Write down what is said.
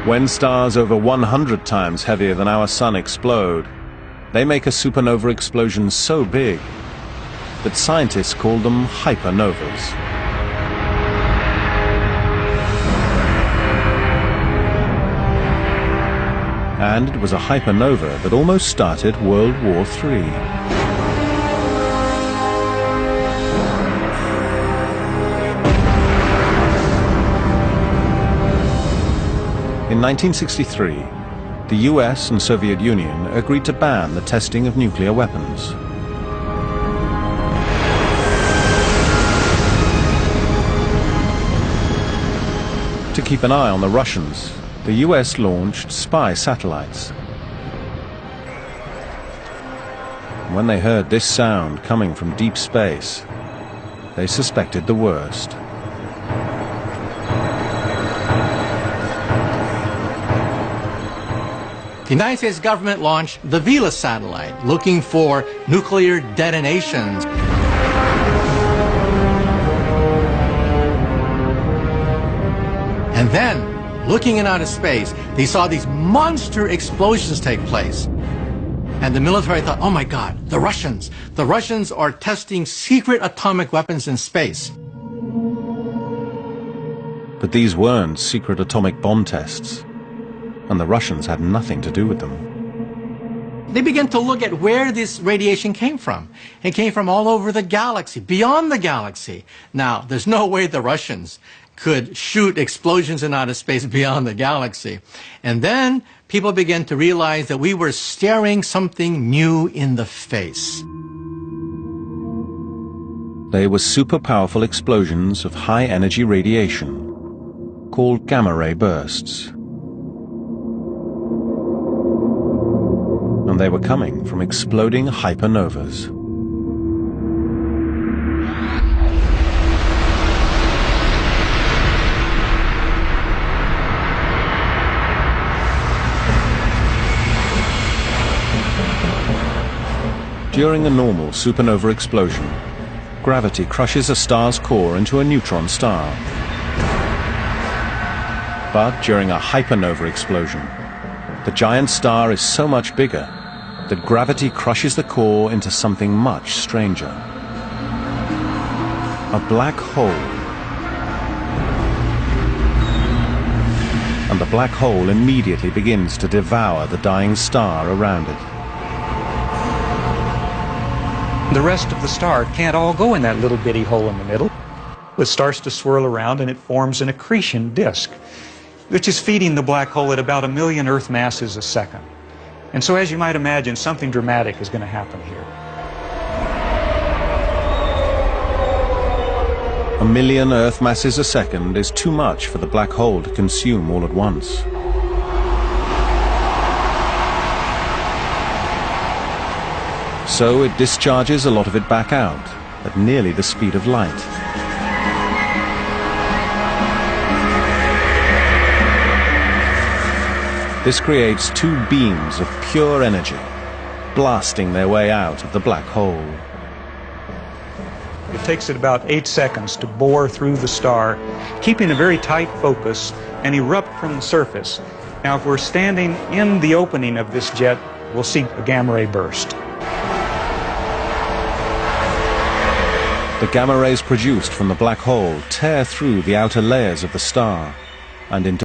When stars over 100 times heavier than our sun explode, they make a supernova explosion so big that scientists call them hypernovas. And it was a hypernova that almost started World War III. In 1963, the US and Soviet Union agreed to ban the testing of nuclear weapons. To keep an eye on the Russians, the US launched spy satellites. When they heard this sound coming from deep space, they suspected the worst. The United States government launched the Vela satellite, looking for nuclear detonations. And then, looking in outer space, they saw these monster explosions take place. And the military thought, oh my God, the Russians are testing secret atomic weapons in space. But these weren't secret atomic bomb tests, and the Russians had nothing to do with them. They began to look at where this radiation came from. It came from all over the galaxy, beyond the galaxy. Now, there's no way the Russians could shoot explosions in outer space beyond the galaxy. And then people began to realize that we were staring something new in the face. They were super powerful explosions of high energy radiation called gamma ray bursts. And they were coming from exploding hypernovas. During a normal supernova explosion, gravity crushes a star's core into a neutron star. But during a hypernova explosion, the giant star is so much bigger that gravity crushes the core into something much stranger. A black hole. And the black hole immediately begins to devour the dying star around it. The rest of the star can't all go in that little bitty hole in the middle. It starts to swirl around and it forms an accretion disk, which is feeding the black hole at about 1 million Earth masses a second. And so, as you might imagine, something dramatic is going to happen here. 1 million Earth masses a second is too much for the black hole to consume all at once. So it discharges a lot of it back out at nearly the speed of light. This creates two beams of pure energy, blasting their way out of the black hole. It takes it about 8 seconds to bore through the star, keeping a very tight focus, and erupt from the surface. Now, if we're standing in the opening of this jet, we'll see a gamma ray burst. The gamma rays produced from the black hole tear through the outer layers of the star and into